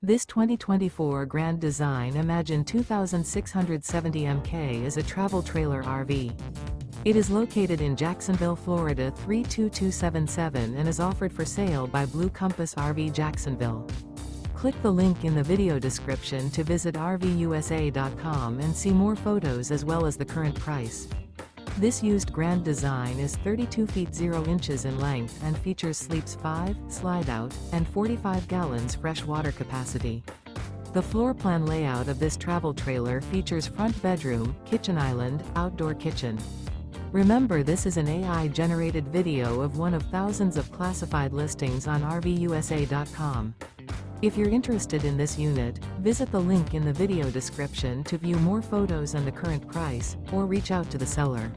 This 2024 Grand Design Imagine 2670 MK is a travel trailer RV. It is located in Jacksonville, Florida 32277 and is offered for sale by Blue Compass RV Jacksonville. Click the link in the video description to visit RVUSA.com and see more photos as well as the current price. This used Grand Design is 32 feet 0 inches in length and features sleeps 5, slide-out, and 45 gallons fresh water capacity. The floor plan layout of this travel trailer features front bedroom, kitchen island, outdoor kitchen. Remember, this is an AI-generated video of one of thousands of classified listings on RVUSA.com. If you're interested in this unit, visit the link in the video description to view more photos and the current price, or reach out to the seller.